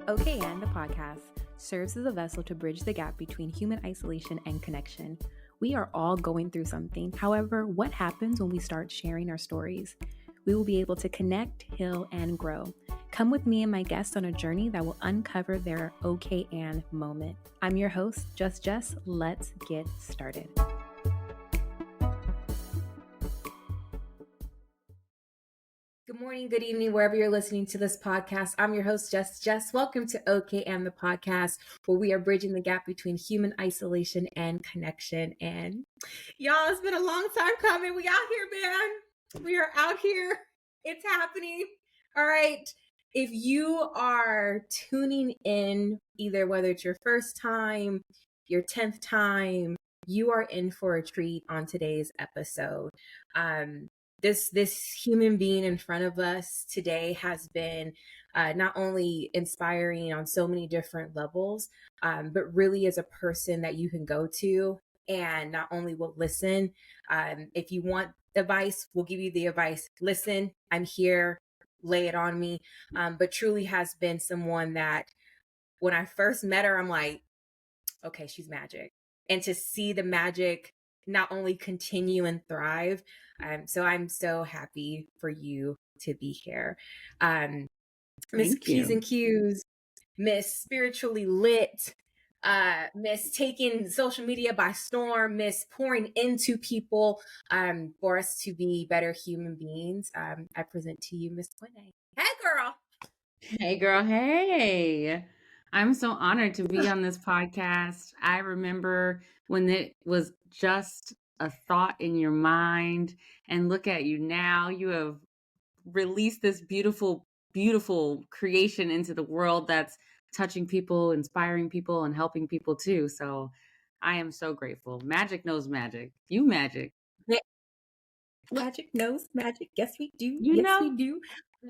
OK and the podcast serves as a vessel to bridge the gap between human isolation and connection. We are all going through something. However, what happens when we start sharing our stories? We will be able to connect, heal, and grow. Come with me and my guests on a journey that will uncover their OK and moment. I'm your host, Just Jess. Let's get started. Good morning, good evening, wherever you're listening to this podcast. I'm your host, Jess. Welcome to OK and the podcast, where we are bridging the gap between human isolation and connection. And y'all, it's been a long time coming. We out here, man. We are out here. It's happening. All right. If you are tuning in, either whether it's your first time, your 10th time, you are in for a treat on today's episode. This human being in front of us today has been not only inspiring on so many different levels, but really is a person that you can go to and not only will listen. If you want advice, we'll give you the advice. Listen, I'm here, lay it on me. But truly has been someone that when I first met her, I'm like, okay, she's magic. And to see the magic not only continue and thrive. So I'm so happy for you to be here. Miss Q's and Q's, Miss Spiritually Lit, Miss taking social media by storm, Miss pouring into people for us to be better human beings. I present to you, Miss Quené. Hey, girl. Hey, girl. Hey. I'm so honored to be on this podcast. I remember when it was just a thought in your mind, and look at you now. You have released this beautiful, beautiful creation into the world that's touching people, inspiring people, and helping people too. So I am so grateful. Magic knows magic. You magic. Magic knows magic. Yes, we do. You yes, know? we do.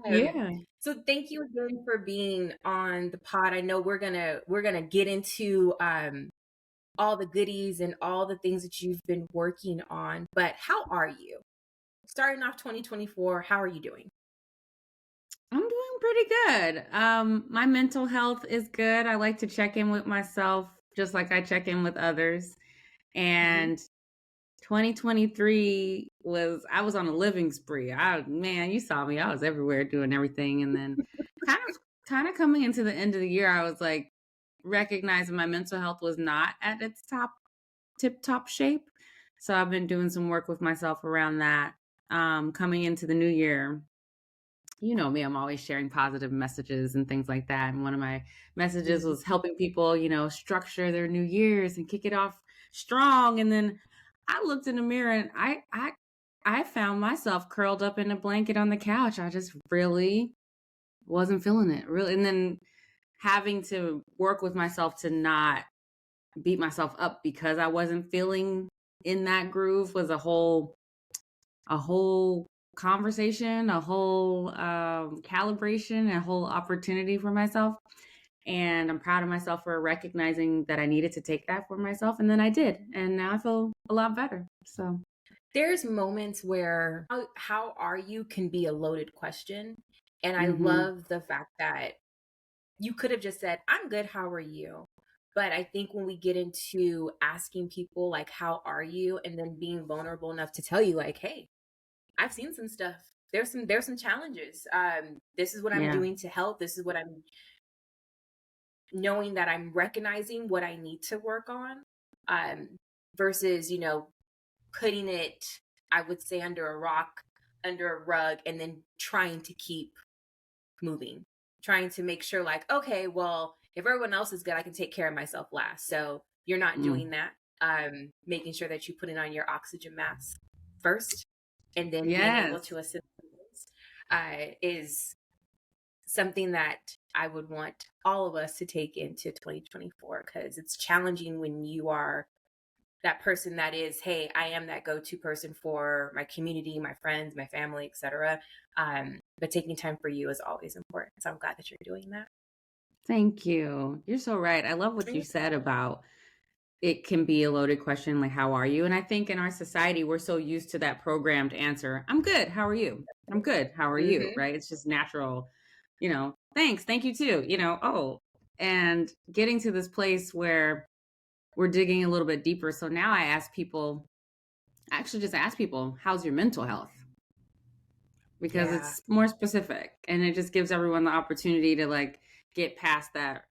Yeah. So thank you again for being on the pod. I know we're gonna get into all the goodies and all the things that you've been working on. But how are you? Starting off 2024, how are you doing? I'm doing pretty good. My mental health is good. I like to check in with myself just like I check in with others. And 2023 I was on a living spree. Man, you saw me. I was everywhere doing everything. And then kind of coming into the end of the year, I was like recognizing my mental health was not at its tip top shape. So I've been doing some work with myself around that. Coming into the new year, you know me, I'm always sharing positive messages and things like that. And one of my messages was helping people, structure their new years and kick it off strong. And then I looked in the mirror and I found myself curled up in a blanket on the couch. I just really wasn't feeling it. Really. And then having to work with myself to not beat myself up because I wasn't feeling in that groove was a whole conversation, a whole calibration, a whole opportunity for myself. And I'm proud of myself for recognizing that I needed to take that for myself. And then I did. And now I feel a lot better. So there's moments where how are you can be a loaded question. And I love the fact that you could have just said, I'm good, how are you? But I think when we get into asking people like, how are you? And then being vulnerable enough to tell you like, hey, I've seen some stuff. There's some challenges. This is what I'm doing to help. This is what I'm knowing that I'm recognizing what I need to work on. Versus, putting it, I would say, under a rock, under a rug, and then trying to keep moving. Trying to make sure like, okay, well, if everyone else is good, I can take care of myself last. So you're not doing that. Making sure that you put it on your oxygen mask first. And then being able to assist is something that I would want all of us to take into 2024 because it's challenging when you are that person that is, hey, I am that go-to person for my community, my friends, my family, etc. But taking time for you is always important. So I'm glad that you're doing that. Thank you. You're so right. I love what you said about it can be a loaded question, like, how are you? And I think in our society, we're so used to that programmed answer. I'm good. How are you? I'm good. How are you? Right. It's just natural, thanks. Thank you too. And getting to this place where we're digging a little bit deeper. So now I actually just ask people, how's your mental health? Because Yeah. it's more specific and it just gives everyone the opportunity to like get past that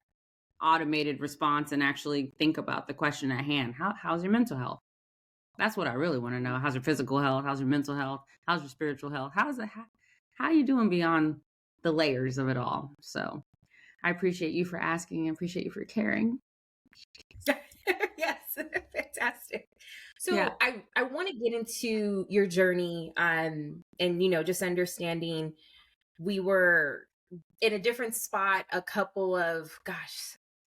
automated response and actually think about the question at hand. How's your mental health? That's what I really want to know. How's your physical health? How's your mental health? How's your spiritual health? How are you doing beyond the layers of it all? So I appreciate you for asking and appreciate you for caring. Yes, fantastic. Yeah. So I want to get into your journey, and just understanding we were in a different spot a couple of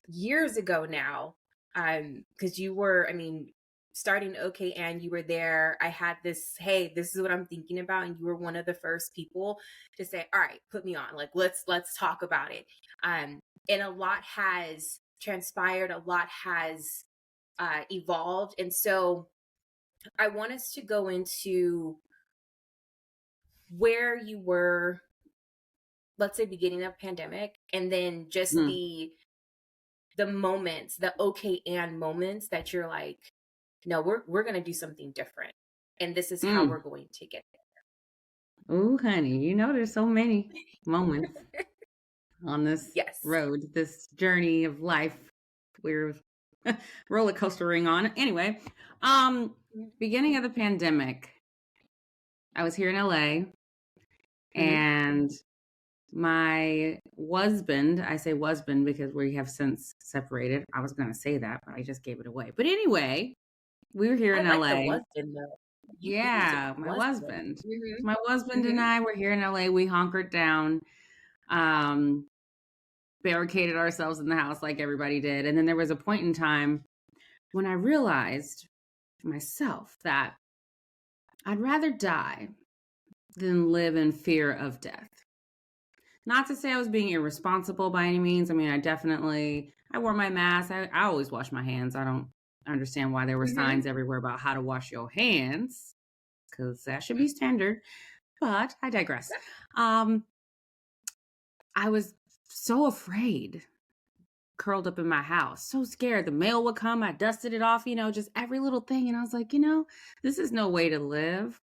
years ago now, because you were, I mean, starting okay, and you were there. I had this, hey, this is what I'm thinking about, and you were one of the first people to say, all right, put me on, like, let's talk about it. And a lot has transpired, a lot has evolved, and so I want us to go into where you were, let's say beginning of pandemic, and then just Mm, the moments, the okay and moments that you're like, no, we're gonna do something different, and this is how we're mm. going to get Oh, honey, there's so many moments there. on this Yes. road, this journey of life we're roller coastering on. Anyway, beginning of the pandemic, I was here in LA Mm-hmm. and my husband, I say husband because we have since separated. I was going to say that, but I just gave it away. But anyway, we were here I in like the LA. was in though. You used it Yeah, my was in. husband. My Mm-hmm. husband and Mm-hmm. I were here in LA. We hunkered down, um, barricaded ourselves in the house like everybody did. And then there was a point in time when I realized myself that I'd rather die than live in fear of death. Not to say I was being irresponsible by any means. I mean, I wore my mask. I always wash my hands. I don't understand why there were Mm-hmm. signs everywhere about how to wash your hands, because that should be standard. But I digress. Um, I was so afraid, curled up in my house, so scared the mail would come. I dusted it off, just every little thing. And I was like, this is no way to live.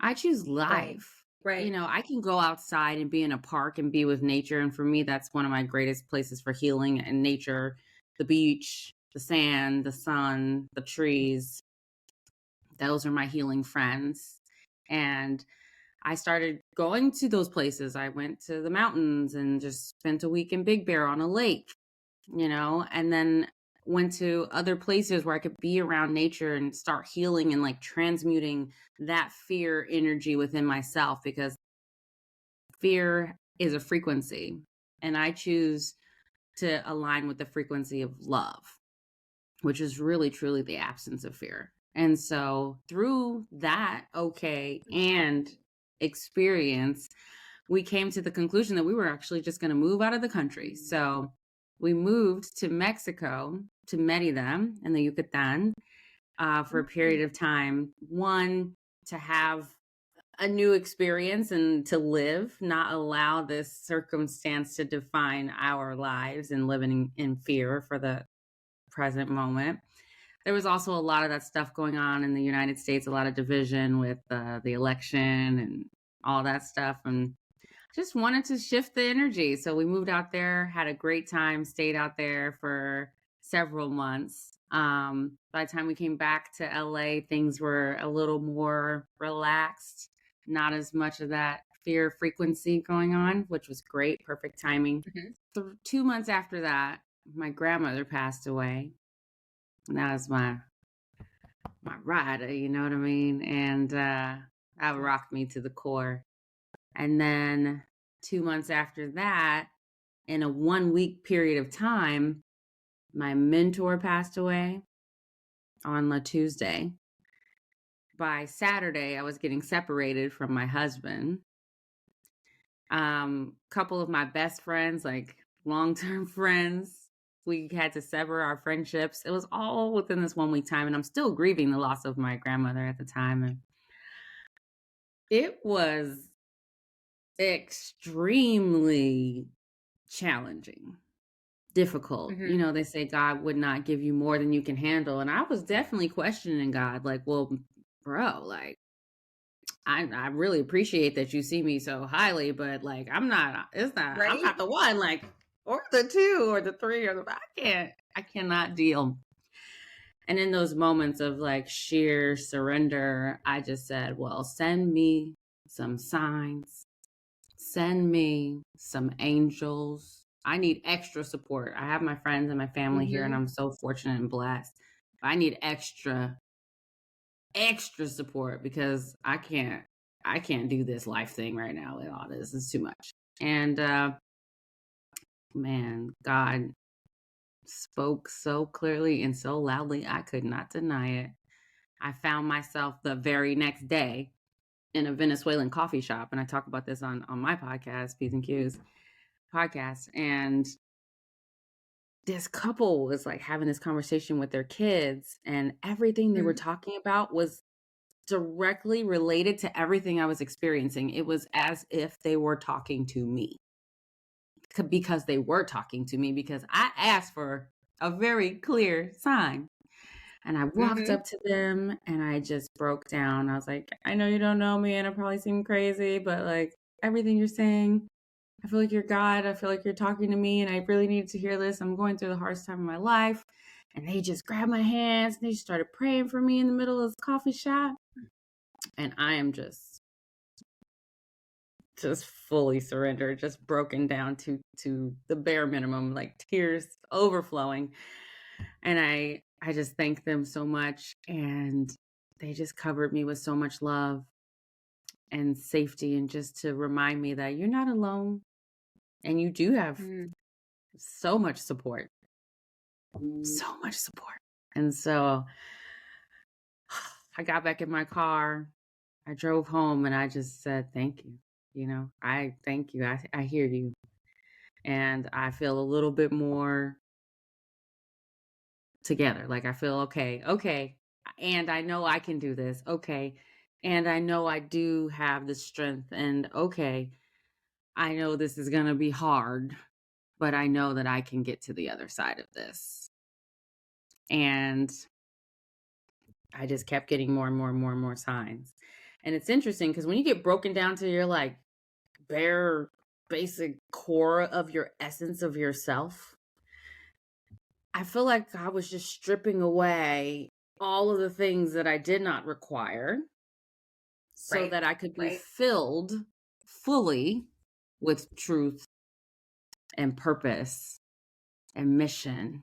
I choose Right. life. Right. I can go outside and be in a park and be with nature. And for me, that's one of my greatest places for healing and nature, the beach, the sand, the sun, the trees. Those are my healing friends. And I started going to those places. I went to the mountains and just spent a week in Big Bear on a lake, and then went to other places where I could be around nature and start healing and like transmuting that fear energy within myself, because fear is a frequency and I choose to align with the frequency of love, which is really truly the absence of fear. And so through that okay and experience, we came to the conclusion that we were actually just going to move out of the country. So we moved to Mexico, to Merida in the Yucatan, for a period of time. One, to have a new experience and to live, not allow this circumstance to define our lives and living in fear for the present moment. There was also a lot of that stuff going on in the United States, a lot of division with the election and all that stuff. And just wanted to shift the energy. So we moved out there, had a great time, stayed out there for several months. By the time we came back to LA, things were a little more relaxed, not as much of that fear frequency going on, which was great, perfect timing. Mm-hmm. 2 months after that, my grandmother passed away. And that was my rider, you know what I mean? And that rocked me to the core. And then 2 months after that, in a 1 week period of time, my mentor passed away on a Tuesday. By Saturday, I was getting separated from my husband. Couple of my best friends, like long-term friends, we had to sever our friendships. It was all within this 1 week time, and I'm still grieving the loss of my grandmother at the time. And it was extremely challenging, difficult. Mm-hmm. You know, they say God would not give you more than you can handle. And I was definitely questioning God, like, well, bro, like, I really appreciate that you see me so highly, but like, I'm not Right. the one, like, or the two or the three or I cannot deal. And in those moments of like sheer surrender, I just said, well, send me some signs, send me some angels. I need extra support. I have my friends and my family here, and Mm-hmm. I'm so fortunate and blessed. I need extra support because I can't do this life thing right now with all this. It's too much. And man, God spoke so clearly and so loudly, I could not deny it. I found myself the very next day in a Venezuelan coffee shop, and I talk about this on my podcast, P's and Q's podcast. And this couple was like having this conversation with their kids, and everything they were talking about was directly related to everything I was experiencing. It was as if they were talking to me because they were talking to me because I asked for a very clear sign. And I walked Mm-hmm. up to them and I just broke down. I was like, I know you don't know me and I probably seem crazy, but like everything you're saying, I feel like you're God. I feel like you're talking to me and I really needed to hear this. I'm going through the hardest time of my life. And they just grabbed my hands and they just started praying for me in the middle of this coffee shop. And I am just fully surrendered, just broken down to the bare minimum, like tears overflowing. And I just thank them so much, and they just covered me with so much love and safety, and just to remind me that you're not alone and you do have Mm-hmm. so much support, so much support. And so I got back in my car, I drove home, and I just said thank you. You know, I thank you. I hear you. And I feel a little bit more together. Like I feel okay. And I know I can do this. Okay. And I know I do have the strength. And okay, I know this is going to be hard, but I know that I can get to the other side of this. And I just kept getting more and more and more and more signs. And it's interesting because when you get broken down to your like bare basic core of your essence of yourself, I feel like I was just stripping away all of the things that I did not require so Right. that I could be Right. filled fully with truth and purpose and mission,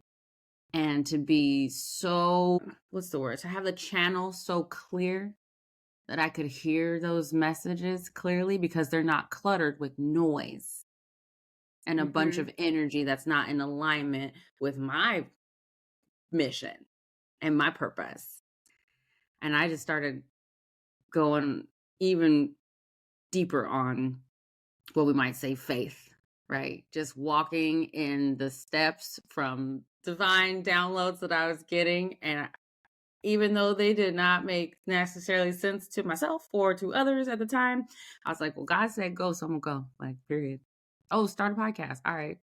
and to be so, what's the word? To have the channel so clear that I could hear those messages clearly because they're not cluttered with noise and a bunch Mm-hmm. of energy that's not in alignment with my mission and my purpose. And I just started going even deeper on what we might say faith, right? Just walking in the steps from divine downloads that I was getting. And even though they did not make necessarily sense to myself or to others at the time, I was like, well, God said go, so I'm gonna go, like, period. Oh, start a podcast. All right,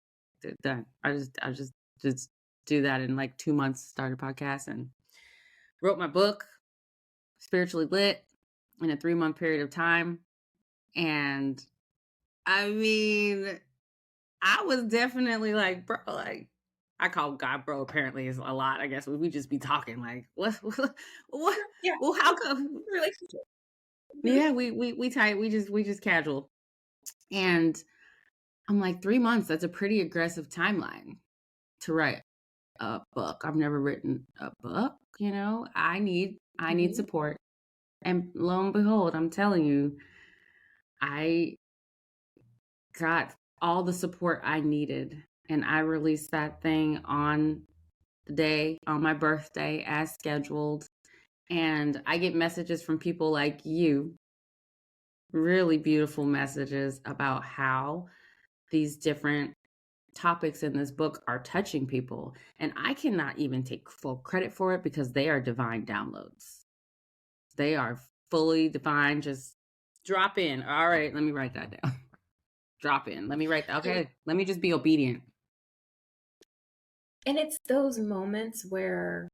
done. I just do that in like 2 months, start a podcast and wrote my book, Spiritually Lit, in a 3-month period of time. And I mean, I was definitely like, bro, like, I call God bro apparently is a lot. I guess we just be talking like, what, Yeah. well, how come? Relationship. Mm-hmm. Yeah, we tight. We just casual. And I'm like, 3 months, that's a pretty aggressive timeline to write a book. I've never written a book, you know. I need Mm-hmm. support. And lo and behold, I'm telling you, I got all the support I needed. And I released that thing on the day, on my birthday, as scheduled. And I get messages from people like you, really beautiful messages about how these different topics in this book are touching people. And I cannot even take full credit for it because they are divine downloads. They are fully divine. Just drop in. All right, let me write that down. drop in. Let me write that. Okay, let me just be obedient. And it's those moments where,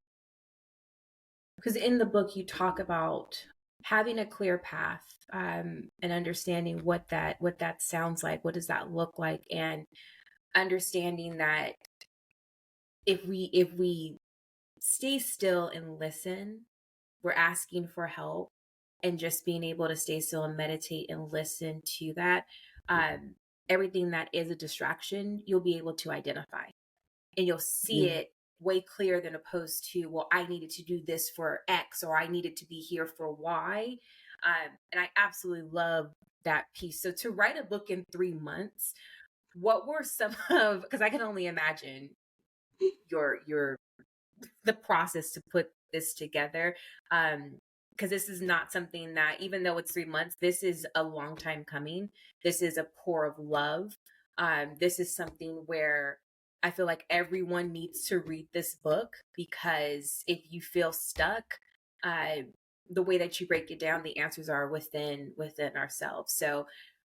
because in the book you talk about having a clear path, and understanding what that sounds like, what does that look like, and understanding that if we stay still and listen, we're asking for help, and just being able to stay still and meditate and listen to that, um, everything that is a distraction, you'll be able to identify, and you'll see Yeah. it way clearer than opposed to, well, I needed to do this for X, or I needed to be here for Y. And I absolutely love that piece. So to write a book in 3 months, what were some of, because I can only imagine your the process to put this together, because this is not something that, even though it's 3 months, this is a long time coming. This is a pour of love. This is something where I feel like everyone needs to read this book, because if you feel stuck, uh, the way that you break it down, the answers are within ourselves. So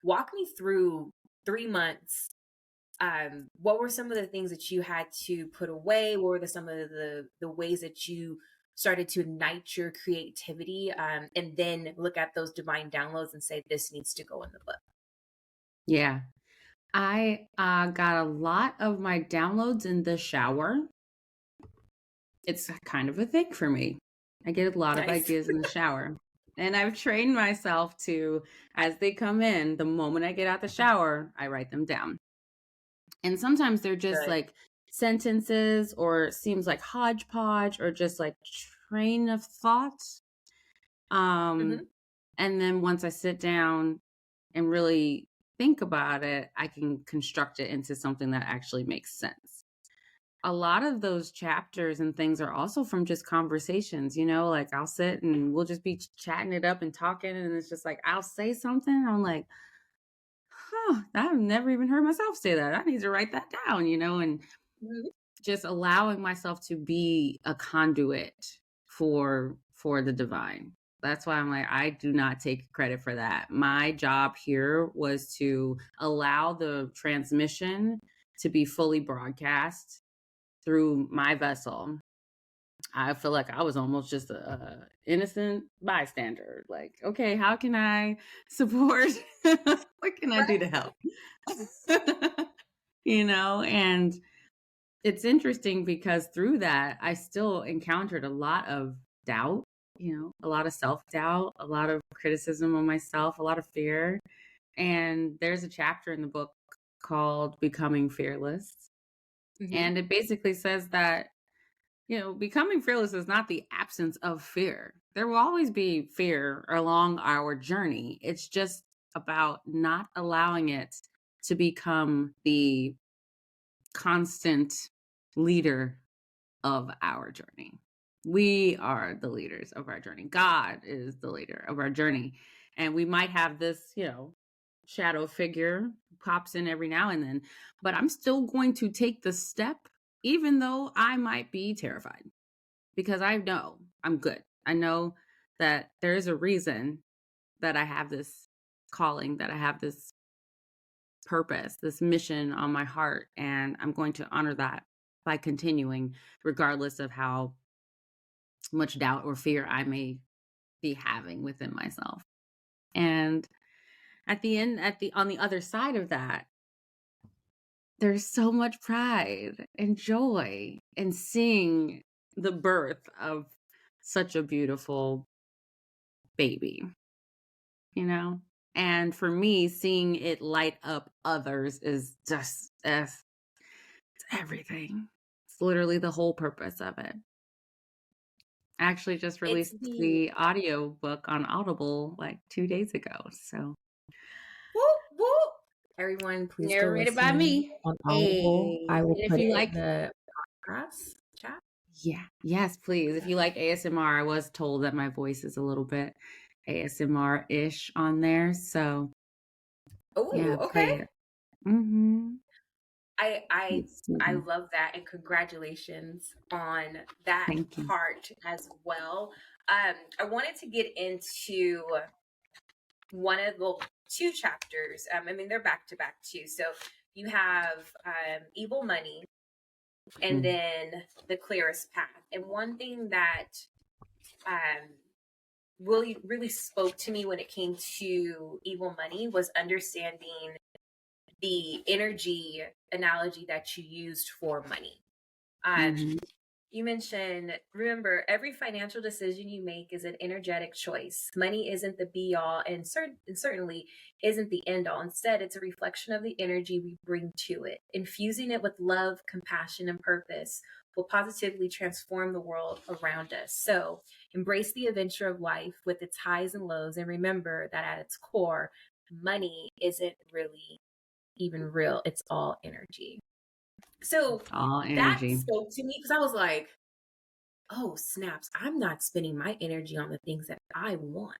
walk me through 3 months. What were some of the things that you had to put away? What were some of the ways that you started to ignite your creativity, and then look at those divine downloads and say, this needs to go in the book? Yeah. I got a lot of my downloads in the shower. It's kind of a thing for me. I get a lot of Nice. ideas in the shower. And I've trained myself to, as they come in, the moment I get out the shower, I write them down. And sometimes they're just Good. like sentences, or it seems like hodgepodge, or just like train of thought. Hmm. Um, and then once I sit down and really think about it, I can construct it into something that actually makes sense. A lot of those chapters and things are also from just conversations, like I'll sit and we'll just be chatting it up and talking. And it's just like, I'll say something. I'm like, huh, I've never even heard myself say that. I need to write that down, and Hmm. just allowing myself to be a conduit for the divine. That's why I'm like, I do not take credit for that. My job here was to allow the transmission to be fully broadcast through my vessel. I feel like I was almost just a innocent bystander. Like, okay, how can I support? What can I do to help? And it's interesting because through that, I still encountered a lot of doubt, a lot of self doubt, a lot of criticism of myself, a lot of fear. And there's a chapter in the book called Becoming Fearless. Hmm. And it basically says that, becoming fearless is not the absence of fear. There will always be fear along our journey. It's just about not allowing it to become the constant leader of our journey. We are the leaders of our journey. God is the leader of our journey. And we might have this, shadow figure pops in every now and then, but I'm still going to take the step, even though I might be terrified, because I know I'm good. I know that there is a reason that I have this calling, that I have this purpose, this mission on my heart, and I'm going to honor that by continuing, regardless of how much doubt or fear I may be having within myself. And at the end, on the other side of that, there's so much pride and joy in seeing the birth of such a beautiful baby, you know? And for me, seeing it light up others is just it's everything. It's literally the whole purpose of it. I actually just It's released the the audio book on Audible like 2 days ago. So whoop whoop. Everyone, please go narrated by listen me. on Audible. Hey. I will And if put you it like, in the podcast chat. yeah, yes, please. If you like ASMR, I was told that my voice is a little bit ASMR-ish on there. So Oh, yeah, okay. play it. Mm-hmm. I I It's I soothing. love that, and congratulations on that Thank you. part as well. I wanted to get into one of, well, two chapters. I mean, they're back to back too. So you have Evil Money, and then The Clearest Path. And one thing that really spoke to me when it came to Evil Money was understanding the energy analogy that you used for money. You mentioned, remember, every financial decision you make is an energetic choice. Money isn't the be all, and certainly isn't the end all. Instead, it's a reflection of the energy we bring to it. Infusing it with love, compassion, and purpose will positively transform the world around us. So embrace the adventure of life with its highs and lows, and remember that at its core, money isn't really even real. It's all energy. So All that energy. spoke to me because I was like, oh, snaps, I'm not spending my energy on the things that I want.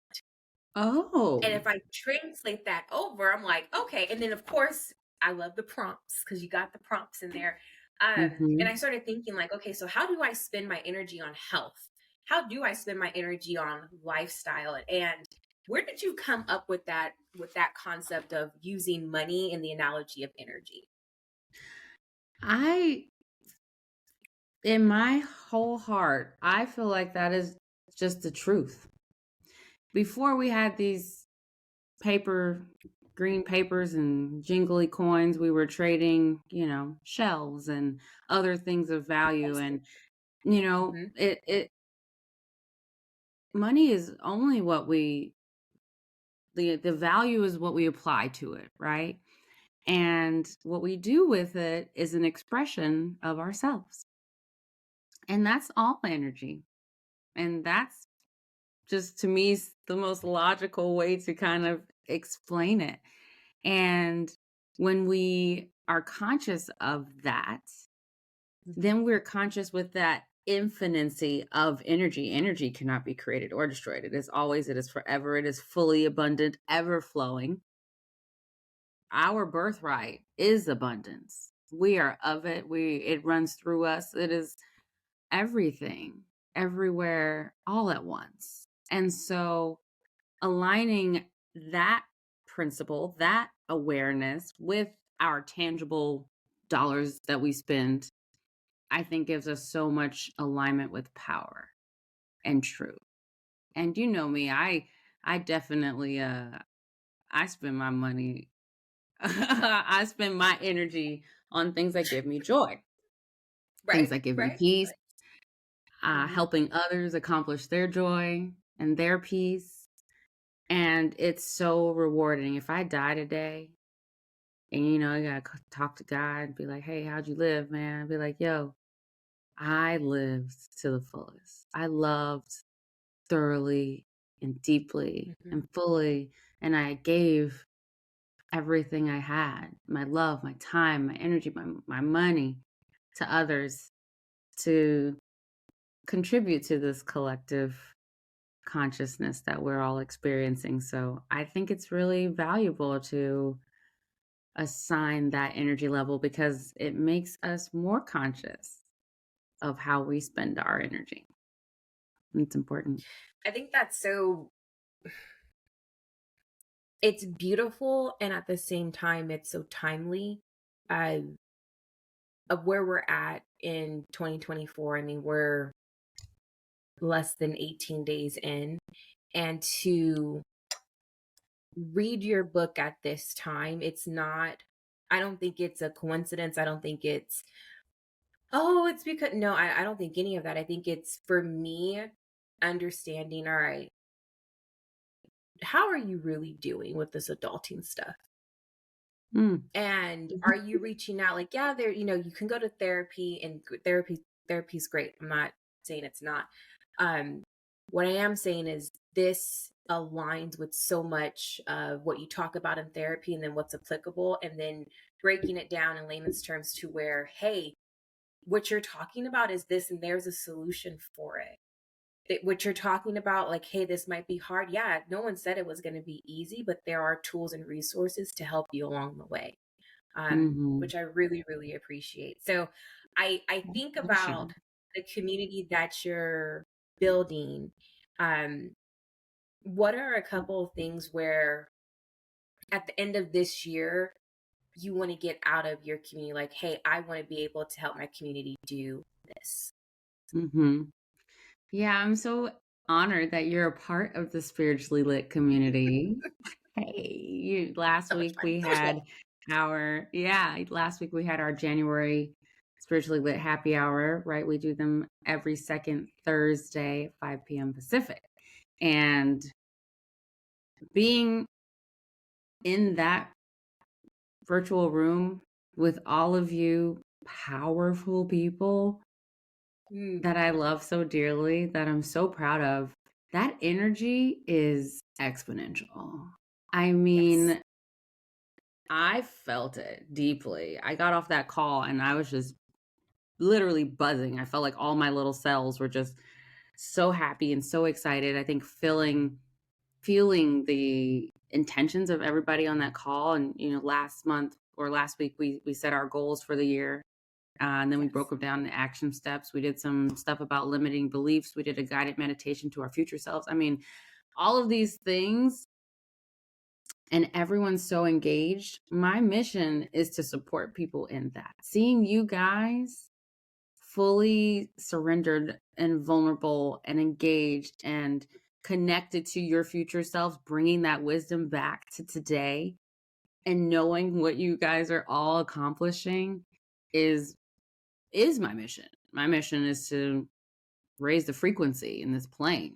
Oh. And if I translate that over, I'm like, okay. And then, of course, I love the prompts because you got the prompts in there. And I started thinking, like, okay, so how do I spend my energy on health? How do I spend my energy on lifestyle? And where did you come up with that concept of using money in the analogy of energy? In my whole heart, I feel like that is just the truth. Before we had these green papers and jingly coins, we were trading, shells and other things of value. And, money is only the value is what we apply to it, right? And what we do with it is an expression of ourselves. And that's all energy. And that's just, to me, the most logical way to kind of explain it. And when we are conscious of that, then we're conscious with that infinity of energy. Energy cannot be created or destroyed. It is always, it is forever, it is fully abundant, ever flowing. Our birthright is abundance. We are of it. It runs through us. It is everything, everywhere, all at once. And so aligning that principle, that awareness with our tangible dollars that we spend, I think gives us so much alignment with power and truth. And you know me, I definitely I spend my money I spend my energy on things that give me joy, things Right, that give me right. peace, Mhm. helping others accomplish their joy and their peace. And it's so rewarding. If I die today and, you gotta talk to God, be like, hey, how'd you live, man? Be like, yo, I lived to the fullest. I loved thoroughly and deeply Mhm. and fully. And I gave everything I had, my love, my time, my energy, my money, to others to contribute to this collective consciousness that we're all experiencing. So I think it's really valuable to assign that energy level because it makes us more conscious of how we spend our energy. It's important. I think that's so, it's beautiful, and at the same time it's so timely, uh, of where we're at in 2024. I mean, we're less than 18 days in, and to read your book at this time, it's not, I don't think it's a coincidence. I don't think it's, oh, it's because, no, I don't think any of that. I think it's, for me, understanding, all right, how are you really doing with this adulting stuff? Mm. And are you reaching out? Like, yeah, there, you can go to therapy, and therapy's great. I'm not saying it's not. Um, what I am saying is this aligns with so much of what you talk about in therapy, and then what's applicable, and then breaking it down in layman's terms to where, hey, what you're talking about is this, and there's a solution for it. What you're talking about, like, hey, this might be hard. Yeah, no one said it was going to be easy, but there are tools and resources to help you along the way, Hmm. which I really, really appreciate. So I think Pleasure. about the community that you're building. What are a couple of things where, at the end of this year, you want to get out of your community like, hey, I want to be able to help my community do this. Mm-hmm. Yeah, I'm so honored that you're a part of the spiritually lit community. Hey, last So much week fun. we So much fun. had last week we had our January spiritually lit happy hour, right? We do them every second Thursday, 5 p.m. Pacific. And being in that virtual room with all of you powerful people Mm, that I love so dearly, that I'm so proud of, that energy is exponential. I yes. mean, I felt it deeply. I got off that call and I was just literally buzzing. I felt like all my little cells were just so happy and so excited. I think feeling the intentions of everybody on that call. And last month or last week we set our goals for the year. And then we broke Yes. them down into action steps. We did some stuff about limiting beliefs. We did a guided meditation to our future selves. I mean, all of these things, and everyone's so engaged. My mission is to support people in that. Seeing you guys fully surrendered and vulnerable and engaged and connected to your future selves, bringing that wisdom back to today and knowing what you guys are all accomplishing is my mission. My mission is to raise the frequency in this plane.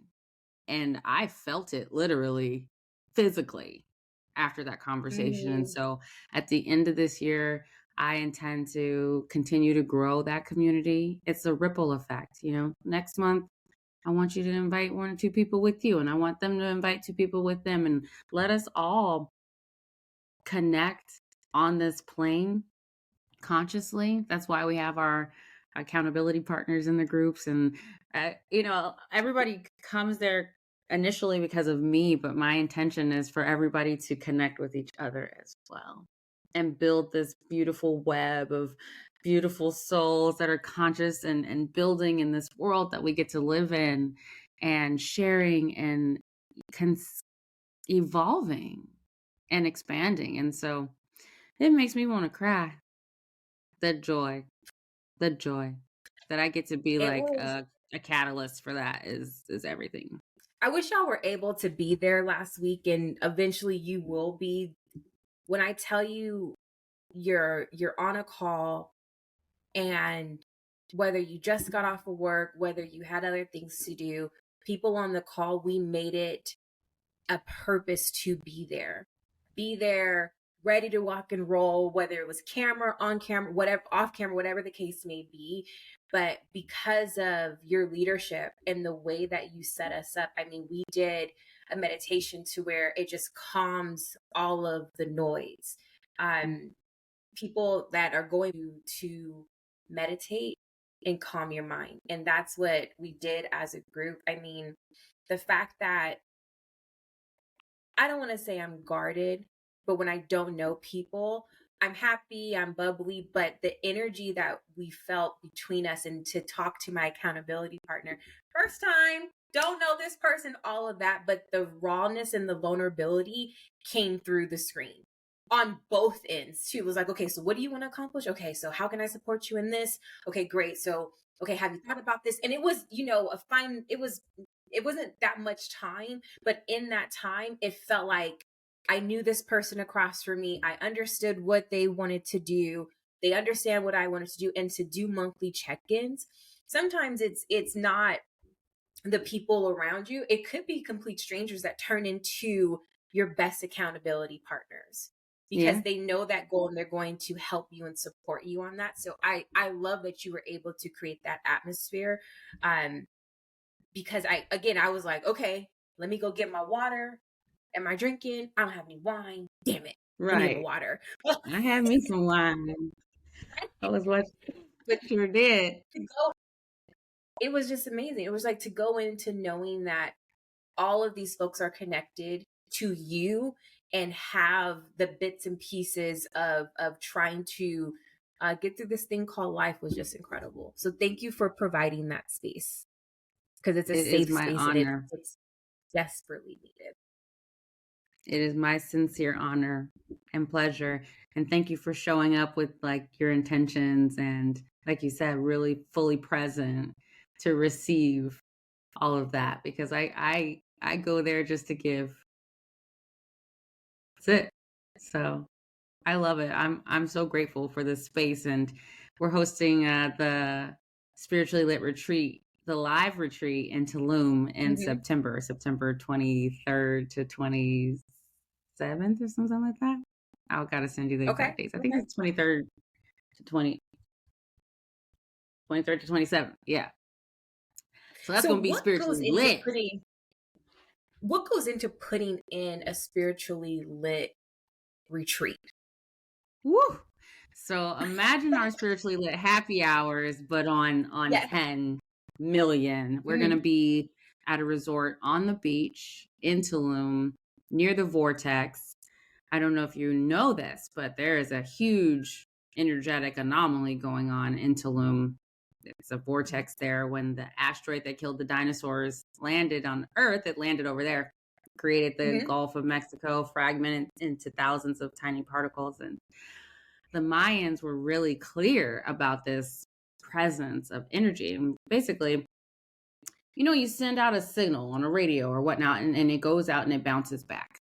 And I felt it literally physically after that conversation. And Mm, so at the end of this year, I intend to continue to grow that community. It's a ripple effect. Next month, I want you to invite one or two people with you, and I want them to invite two people with them, and let us all connect on this plane consciously. That's why we have our accountability partners in the groups. And, everybody comes there initially because of me, but my intention is for everybody to connect with each other as well and build this beautiful web of beautiful souls that are conscious and building in this world that we get to live in and sharing and cons- evolving and expanding. And so it makes me want to cry. The joy, the joy that I get to be it like was, a catalyst for that is everything. I wish y'all were able to be there last week, and eventually you will be. When I tell you you're on a call, and whether you just got off of work, whether you had other things to do, people on the call, we made it a purpose to be there, ready to walk and roll, whether it was camera, on camera, whatever, off camera, whatever the case may be. But because of your leadership and the way that you set us up, I mean, we did a meditation to where it just calms all of the noise. Mm. People that are going to meditate and calm your mind. And that's what we did as a group. I mean, the fact that I don't want to say I'm guarded, but when I don't know people, I'm happy, I'm bubbly, but the energy that we felt between us, and to talk to my accountability partner, first time, don't know this person, all of that, but the rawness and the vulnerability came through the screen on both ends. She was like, okay, so what do you want to accomplish? Okay, so how can I support you in this? Okay, great. So, okay, have you thought about this? And it was, it wasn't that much time, but in that time, it felt like I knew this person across from me. I understood what they wanted to do. They understand what I wanted to do, and to do monthly check-ins. Sometimes it's not the people around you. It could be complete strangers that turn into your best accountability partners because Yeah. they know that goal and they're going to help you and support you on that. So I love that you were able to create that atmosphere. Because I was like, okay, let me go get my water. Am I drinking? I don't have any wine. Damn it. Let me get my Right. water. I had me some wine. I was like, But sure did. to go, it was just amazing. It was like to go into knowing that all of these folks are connected to you and have the bits and pieces of trying to get through this thing called life was just incredible. So thank you for providing that space, because it's a It is safe my space and honor. it's desperately needed. It is my sincere honor and pleasure. And thank you for showing up with like your intentions and, like you said, really fully present to receive all of that, because I go there just to give. That's it. So I love it. I'm so grateful for this space, and we're hosting the spiritually lit retreat, the live retreat in Tulum in Mm-hmm. September 23rd to 27th or something like that. I'll gotta send you the Okay. exact dates. I think Okay. it's 23rd to 23rd to 27th. Yeah. So that's So gonna be spiritually lit. what goes into putting in a spiritually lit retreat? Woo! So imagine our spiritually lit happy hours, but on Yes. 10 million. We're gonna Hmm. be at a resort on the beach in Tulum near the vortex. I don't know if you know this, but there is a huge energetic anomaly going on in Tulum. It's a vortex there. When the asteroid that killed the dinosaurs landed on Earth, it landed over there, created the Hmm. Gulf of Mexico, fragmented into thousands of tiny particles. And the Mayans were really clear about this presence of energy. And basically, you send out a signal on a radio or whatnot, and it goes out and it bounces back.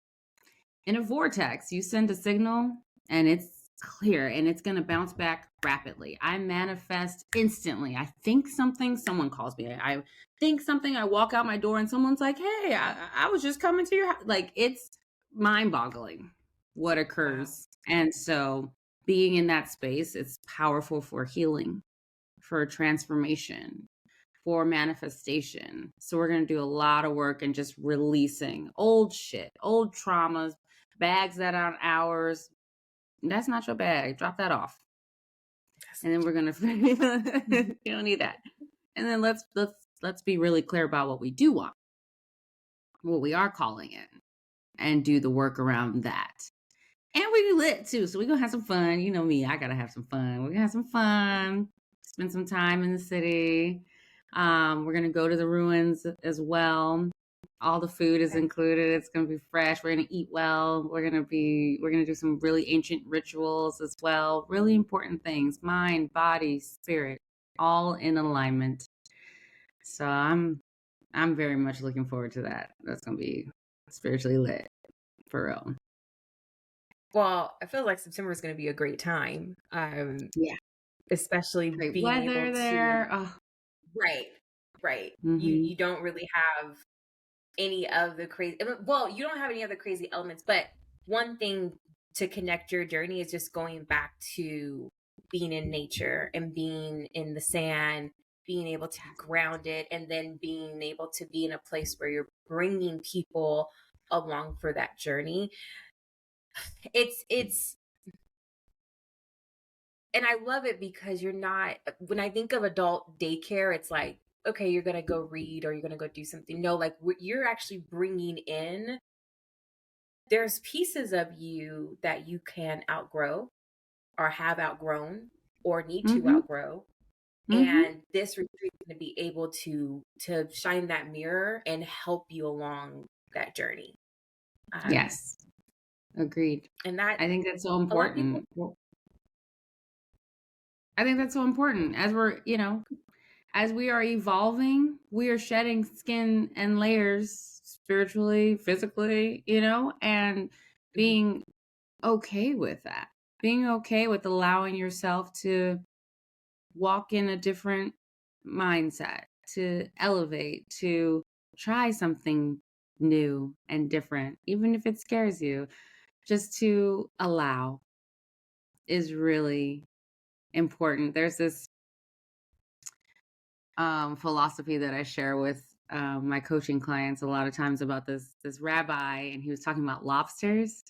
In a vortex, you send a signal and it's clear and it's going to bounce back rapidly. I manifest instantly. I think something, someone calls me. I think something, I walk out my door and someone's like, hey, I was just coming to your house. Like, it's mind boggling what Wow. occurs. And so being in that space, it's powerful for healing, for transformation, for manifestation. So we're going to do a lot of work and just releasing old shit, old traumas, bags that aren't ours. That's not your bag. Drop that off. And then we're going to you don't need that. And then let's be really clear about what we do want, what we are calling in, and do the work around that. And we lit too. So we're going to have some fun. You know me, I got to have some fun. We're going to have some fun, spend some time in the city. We're going to go to the ruins as well. All the food is Okay. included. It's going to be fresh. We're going to eat well. We're going to do some really ancient rituals as well. Really important things, mind, body, spirit, all in alignment. So I'm very much looking forward to that. That's going to be spiritually lit for real. Well, I feel like September is going to be a great time. Yeah. Especially Great being able weather to. there. Oh. Right. Right. Mm-hmm. You don't really have any of the crazy, well, you don't have any other crazy elements, but one thing to connect your journey is just going back to being in nature and being in the sand, being able to be grounded, and then being able to be in a place where you're bringing people along for that journey. It's and I love it because you're not, when I think of adult daycare, it's like, okay, you're going to go read or you're going to go do something. No, like you're actually bringing in, there's pieces of you that you can outgrow or have outgrown or need to Mm-hmm. outgrow. Mm-hmm. And this retreat is going to be able to shine that mirror and help you along that journey. Um, Yes. Agreed. and that I think that's so a lot of people. important. I think that's so important as as we are evolving, we are shedding skin and layers spiritually, physically, and Mhm. being okay with that. Being okay with allowing yourself to walk in a different mindset, to elevate, to try something new and different, even if it scares you, just to allow is really important. There's this philosophy that I share with my coaching clients a lot of times about this rabbi, and he was talking about lobsters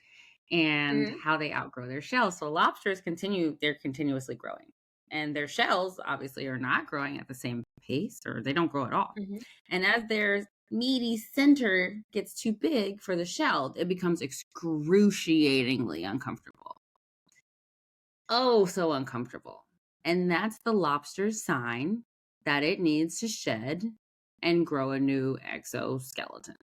and Mhm. how they outgrow their shells. So lobsters they're continuously growing, and their shells obviously are not growing at the same pace, or they don't grow at all. Mhm. And as their meaty center gets too big for the shell, it becomes excruciatingly uncomfortable. Oh, so uncomfortable. And that's the lobster's sign that it needs to shed and grow a new exoskeleton.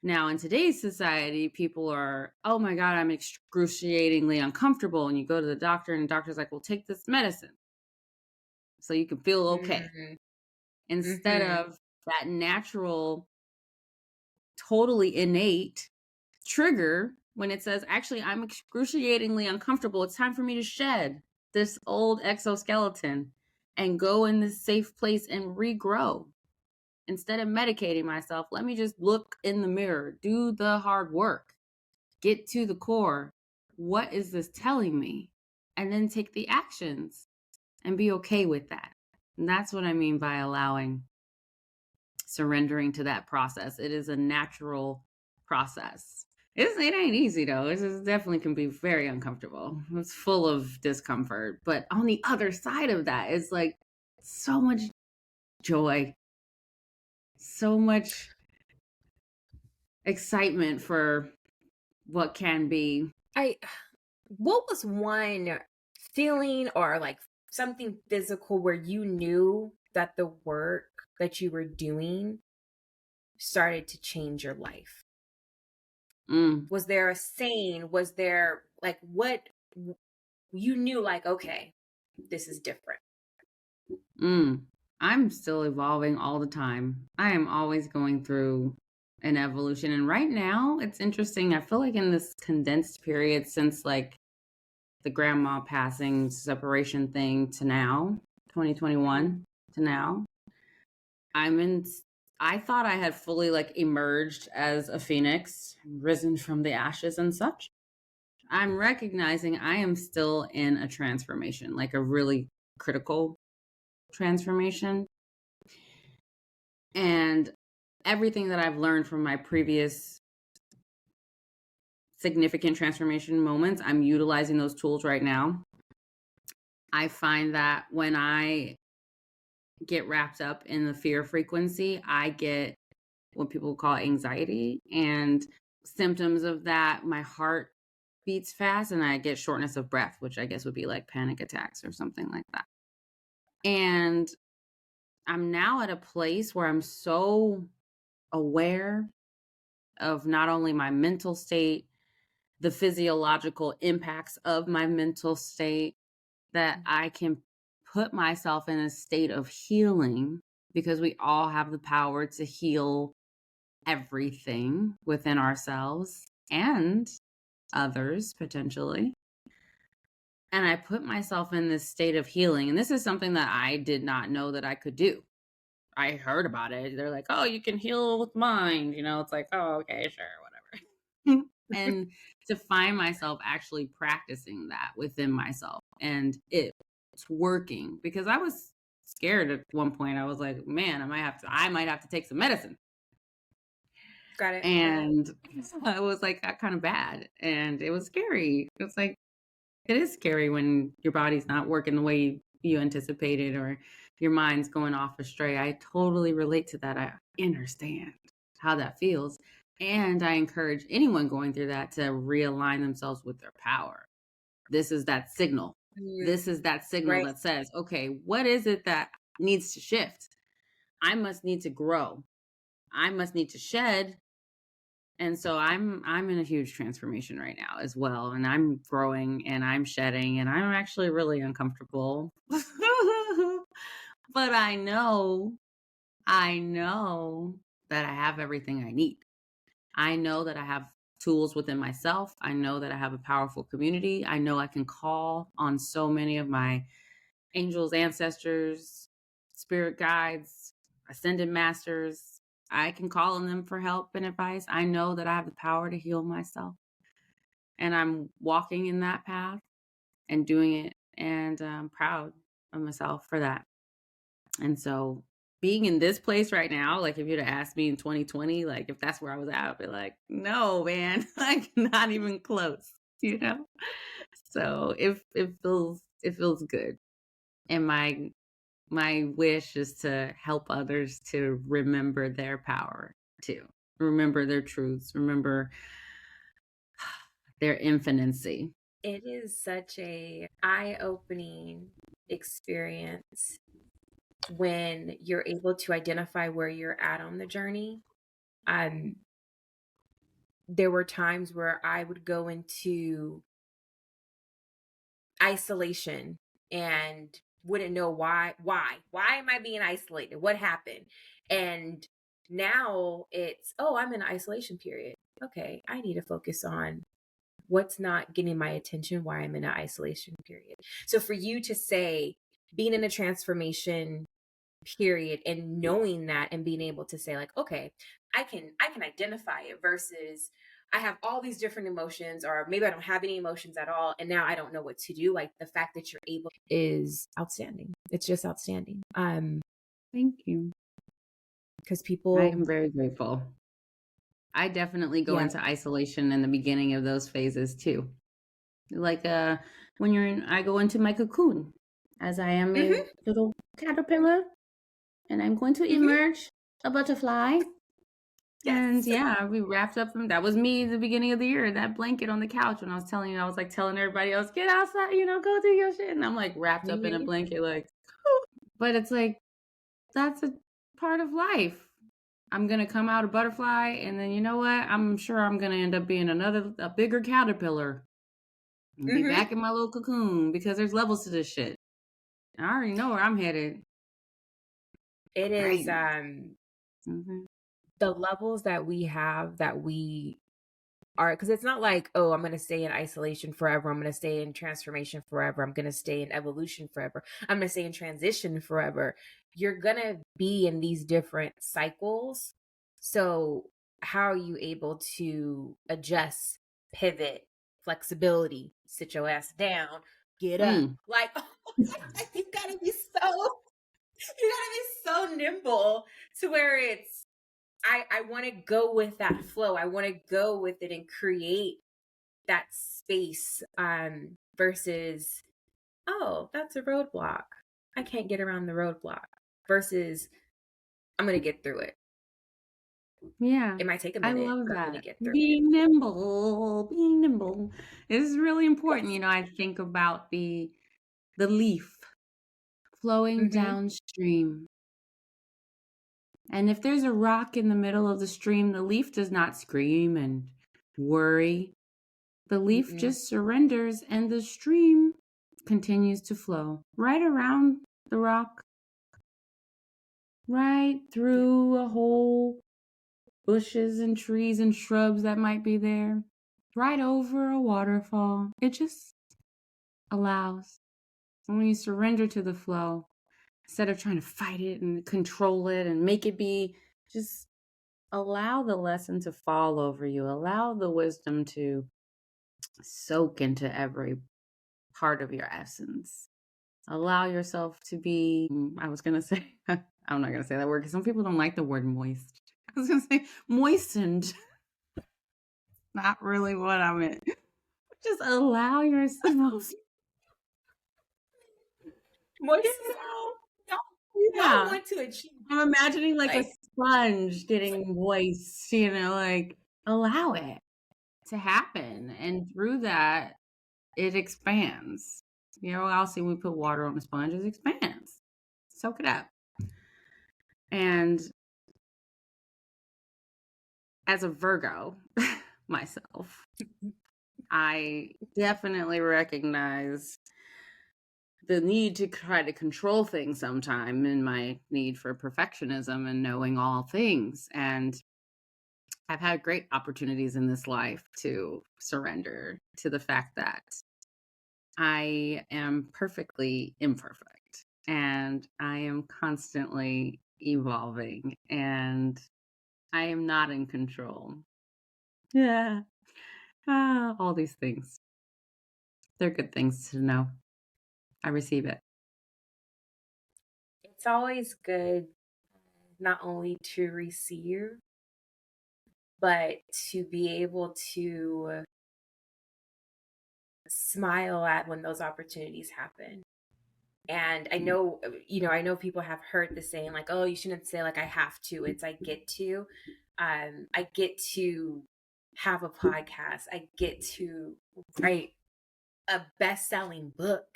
Now, in today's society, people are, oh my God, I'm excruciatingly uncomfortable. And you go to the doctor, and the doctor's like, well, take this medicine so you can feel okay. Mm, Instead mm-hmm. of that natural, totally innate trigger when it says, actually, I'm excruciatingly uncomfortable. It's time for me to shed this old exoskeleton and go in this safe place and regrow. Instead of medicating myself, let me just look in the mirror, do the hard work, get to the core. What is this telling me? And then take the actions and be okay with that. And that's what I mean by allowing, surrendering to that process. It is a natural process. It ain't easy though. It definitely can be very uncomfortable. It's full of discomfort. But on the other side of that is like so much joy, so much excitement for what can be. What was one feeling or like something physical where you knew that the work that you were doing started to change your life? Was there a saying? Was there like what you knew, like, okay, this is different? I'm still evolving all the time. I am always going through an evolution. And right now, it's interesting. I feel like in this condensed period since like the grandma passing separation thing to now, 2021 to now, I'm in. I thought I had fully like emerged as a phoenix, risen from the ashes and such. I'm recognizing I am still in a transformation, like a really critical transformation. And everything that I've learned from my previous significant transformation moments, I'm utilizing those tools right now. I find that when I get wrapped up in the fear frequency, I get what people call anxiety and symptoms of that. My heart beats fast and I get shortness of breath, which I guess would be like panic attacks or something like that. And I'm now at a place where I'm so aware of not only my mental state, the physiological impacts of my mental state, that I can put myself in a state of healing, because we all have the power to heal everything within ourselves and others potentially. And I put myself in this state of healing. And this is something that I did not know that I could do. I heard about it. They're like, oh, you can heal with mind. It's like, oh, okay, sure, whatever. And to find myself actually practicing that within myself, and it's working, because I was scared at one point. I was like, man, I might have to take some medicine. Got it. And it was like got kind of bad, and it was scary. It was like, it is scary when your body's not working the way you anticipated, or your mind's going off astray. I totally relate to that. I understand how that feels. And I encourage anyone going through that to realign themselves with their power. This is that signal. This is that signal Right. that says, okay, what is it that needs to shift? I must need to grow. I must need to shed. And so I'm in a huge transformation right now as well. And I'm growing and I'm shedding and I'm actually really uncomfortable. But I know that I have everything I need. I know that I have tools within myself. I know that I have a powerful community. I know I can call on so many of my angels, ancestors, spirit guides, ascended masters. I can call on them for help and advice. I know that I have the power to heal myself. And I'm walking in that path and doing it. And I'm proud of myself for that. And so being in this place right now, like if you'd have asked me in 2020, like if that's where I was at, I'd be like, no, man, like not even close, So it feels good. And my wish is to help others to remember their power too. Remember their truths, remember their infinity. It is such a eye-opening experience when you're able to identify where you're at on the journey. there were times where I would go into isolation and wouldn't know why am I being isolated, what happened. And now it's, oh, I'm in an isolation period. Okay, I need to focus on what's not getting my attention, why I'm in an isolation period. So for you to say, being in a transformation period and knowing that and being able to say like, okay, I can identify it versus I have all these different emotions, or maybe I don't have any emotions at all and now I don't know what to do. Like the fact that you're able is outstanding. It's just outstanding. Thank you. Because I people, am very grateful. I definitely go yeah. into isolation in the beginning of those phases too. Like when I go into my cocoon as I am a Hmm. little caterpillar and I'm going to Hmm. emerge a butterfly. And Yes. yeah, we wrapped up from that was me at the beginning of the year, that blanket on the couch when I was telling you, I was like telling everybody else, get outside, go do your shit. And I'm like wrapped up in a Hmm. blanket, like, but it's like, that's a part of life. I'm gonna come out a butterfly, and then you know what? I'm sure I'm gonna end up being a bigger caterpillar and be Hmm. back in my little cocoon because there's levels to this shit. I already know where I'm headed. It is Greatness. Hmm. the levels that we have that we are, because it's not like, oh, I'm going to stay in isolation forever, I'm going to stay in transformation forever, I'm going to stay in evolution forever, I'm going to stay in transition forever. You're going to be in these different cycles. So how are you able to adjust, pivot, flexibility, sit your ass down, get up, Mm. like you gotta be so you gotta be so nimble to where it's, I want to go with that flow. I want to go with it and create that space, versus, oh, that's a roadblock, I can't get around the roadblock, versus I'm going to get through it. Yeah, It might take a I minute, love but I'm going to that. get through it. Be nimble, be nimble. It is really important. Yes. I think about the leaf flowing Mhm. downstream. And if there's a rock in the middle of the stream, the leaf does not scream and worry. The leaf Mm-mm. just surrenders and the stream continues to flow right around the rock, right Yeah. through a whole bushes and trees and shrubs that might be there, right over a waterfall. It just allows. And when you surrender to the flow, instead of trying to fight it and control it and make it be, just allow the lesson to fall over you. Allow the wisdom to soak into every part of your essence. Allow yourself to be, I was going to say, I'm not going to say that word because some people don't like the word moist. I was going to say moistened. Not really what I meant. Just allow yourself. Moist is You y'all, y'all Yeah. want to achieve, I'm imagining like a like, sponge getting moist, like allow it to happen. And through that, it expands. I'll see when we put water on the sponge, it expands. Soak it up. And as a Virgo myself, I definitely recognize the need to try to control things sometime in my need for perfectionism and knowing all things. And I've had great opportunities in this life to surrender to the fact that I am perfectly imperfect and I am constantly evolving and I am not in control. Yeah. All these things. They're good things to know. I receive it. it's always good not only to receive, but to be able to smile at when those opportunities happen. And I know people have heard the saying like, oh, you shouldn't say like I have to. It's I get to. I get to have a podcast. I get to write a best-selling book.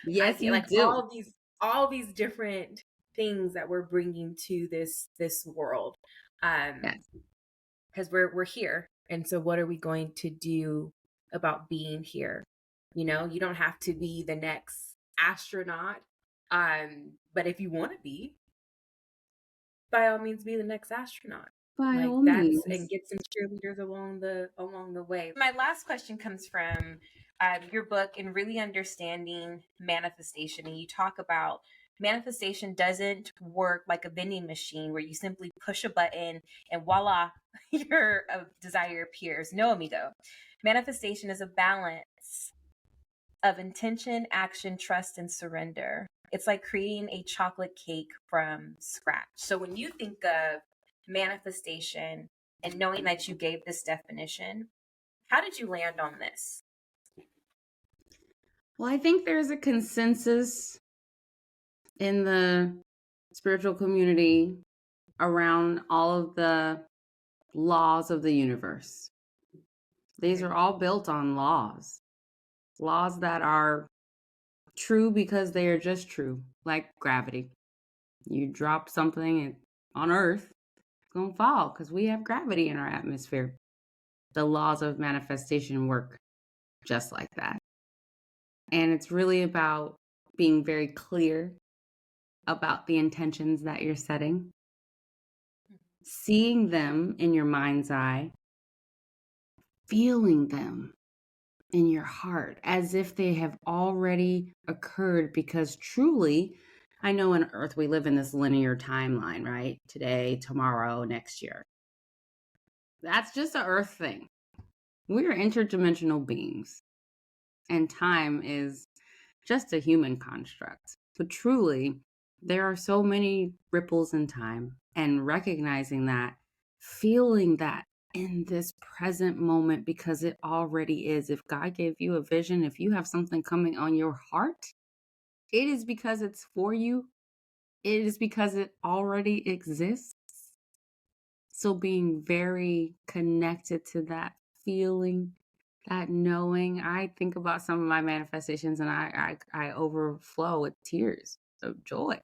I Yes, get you like do. all these different things that we're bringing to this world. Yes. Because we're here. And so what are we going to do about being here? You know, you don't have to be the next astronaut. But if you want to be, by all means be the next astronaut. By Like all that's, means. and get some cheerleaders along the way. My last question comes from your book and really understanding manifestation, and you talk about manifestation doesn't work like a vending machine where you simply push a button and voila, your desire appears. No, amigo. Manifestation is a balance of intention, action, trust, and surrender. It's like creating a chocolate cake from scratch. So when you think of manifestation and knowing that you gave this definition, how did you land on this? Well, I think there's a consensus in the spiritual community around all of the laws of the universe. These are all built on laws that are true because they are just true, like gravity. You drop something on Earth, it's going to fall because we have gravity in our atmosphere. The laws of manifestation work just like that. And it's really about being very clear about the intentions that you're setting, seeing them in your mind's eye, feeling them in your heart as if they have already occurred, because truly, I know on Earth we live in this linear timeline, right? Today, tomorrow, next year. That's just an Earth thing. We're interdimensional beings, and time is just a human construct. But truly, there are so many ripples in time, and recognizing that, feeling that in this present moment, because it already is. If God gave you a vision, if you have something coming on your heart, it is because it's for you. It is because it already exists. So being very connected to that feeling, that knowing. I think about some of my manifestations and I overflow with tears of joy,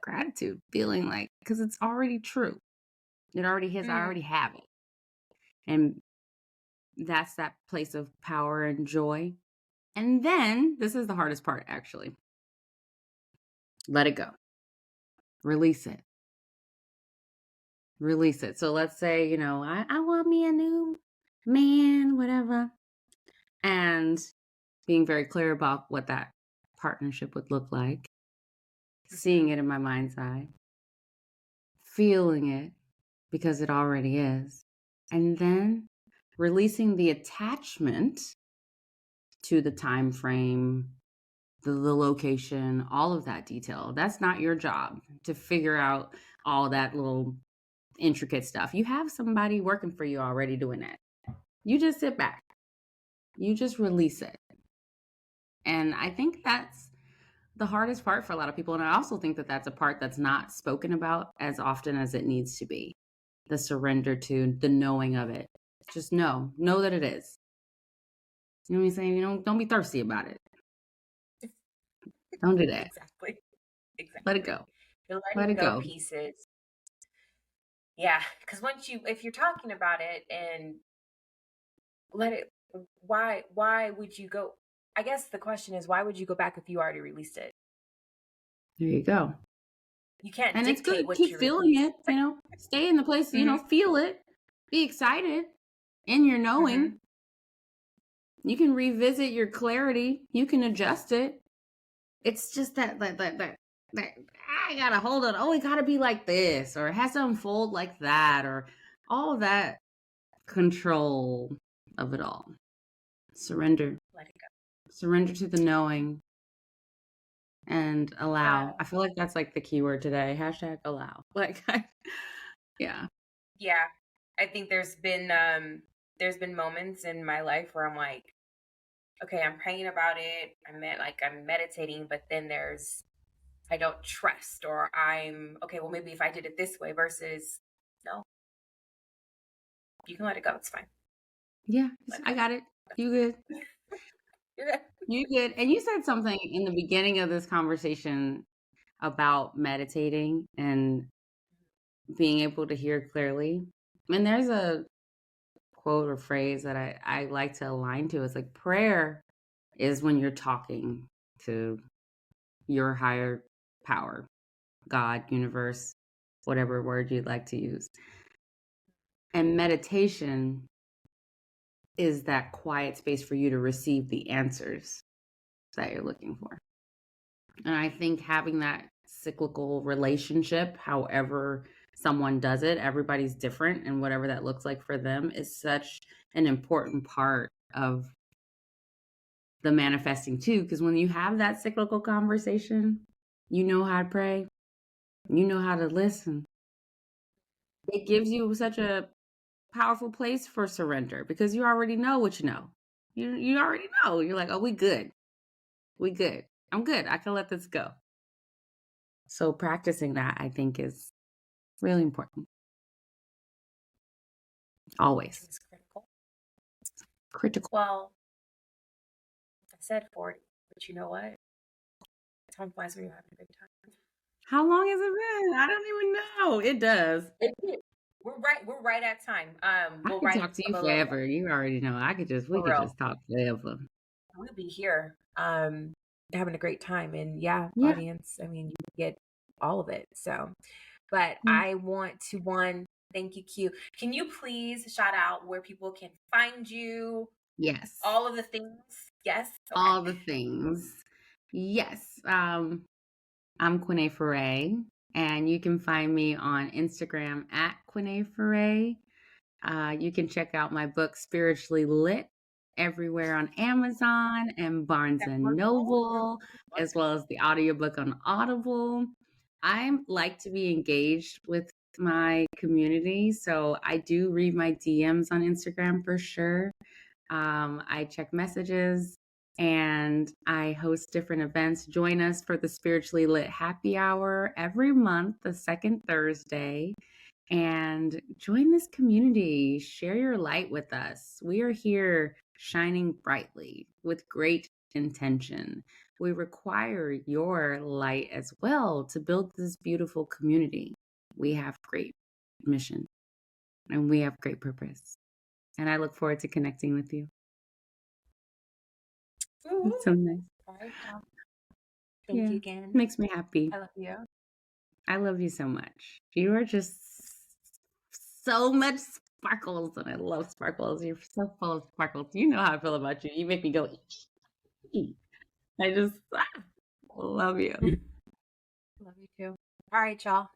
gratitude, feeling like, because it's already true. It already is. I already have it. And that's that place of power and joy. And then this is the hardest part, actually. Let it go. Release it. Release it. So let's say, I want me a new man, whatever. And being very clear about what that partnership would look like, seeing it in my mind's eye, feeling it because it already is, and then releasing the attachment to the time frame, the location, all of that detail. That's not your job to figure out all that little intricate stuff. You have somebody working for you already doing that. You just sit back. You just release it. And I think that's the hardest part for a lot of people. And I also think that that's a part that's not spoken about as often as it needs to be. The surrender to the knowing of it. Just know that it is. You know what I'm saying? Don't be thirsty about it. Don't do that. Exactly. Let it go. The Let letting it go go. pieces. Yeah, because if you're talking about it and let it, why would you go? I guess the question is, why would you go back if you already released it? There you go. You can't And it's dictate good. what Keep you feeling release. it, stay in the place, Mhm. feel it. Be excited in your knowing. Mhm. You can revisit your clarity. You can adjust it. It's just that I gotta hold it. Oh, it gotta be like this, or it has to unfold like that, or all of that control of it all. Surrender. Let it go. Surrender to the knowing and allow. I feel like that's like the keyword today. # allow. Like, yeah. Yeah, I think there's been moments in my life where I'm like, okay, I'm praying about it. I'm meditating, but then I don't trust, or I'm okay. Well, maybe if I did it this way versus no, you can let it go. It's fine. Yeah, I got it. You good. You're good. You good. And you said something in the beginning of this conversation about meditating and being able to hear clearly. And there's a quote or phrase that I like to align to. It's like prayer is when you're talking to your higher power, God, universe, whatever word you'd like to use. And meditation is that quiet space for you to receive the answers that you're looking for. And I think having that cyclical relationship, however someone does it, everybody's different, and whatever that looks like for them is such an important part of the manifesting too. Because when you have that cyclical conversation, you know how to pray, you know how to listen. It gives you such a powerful place for surrender because you already know what you know. You already know. You're like, oh, we good. We good. I'm good. I can let this go. So practicing that, I think, is really important. Always. It's critical. Critical. Well, I said 40, but you know what? Time flies when you're having a great time. How long has it been? I don't even know. It does. We're right at time. I We'll could talk to you forever. You already know. We could just talk forever. We'll be here, having a great time. And yeah, Yeah. audience, I mean, you get all of it. So, but Yeah. I want to thank you, Q. Can you please shout out where people can find you? Yes. All of the things. Yes. Okay. All the things. Yes. I'm Quené Forée, and you can find me on Instagram at Quené Forée. You can check out my book, Spiritually Lit, everywhere on Amazon and Barnes and Noble, as well as the audiobook on Audible. I like to be engaged with my community, so I do read my DMs on Instagram for sure. I check messages and I host different events. Join us for the Spiritually Lit Happy Hour every month, the second Thursday. And join this community. Share your light with us. We are here shining brightly with great intention. We require your light as well to build this beautiful community. We have great mission and we have great purpose. And I look forward to connecting with you. It's so nice. All right. Thank you again. Makes me happy. I love you. I love you so much. You are just so much sparkles, and I love sparkles. You're so full of sparkles. You know how I feel about you. You make me go, I just love you. Love you too. All right, y'all.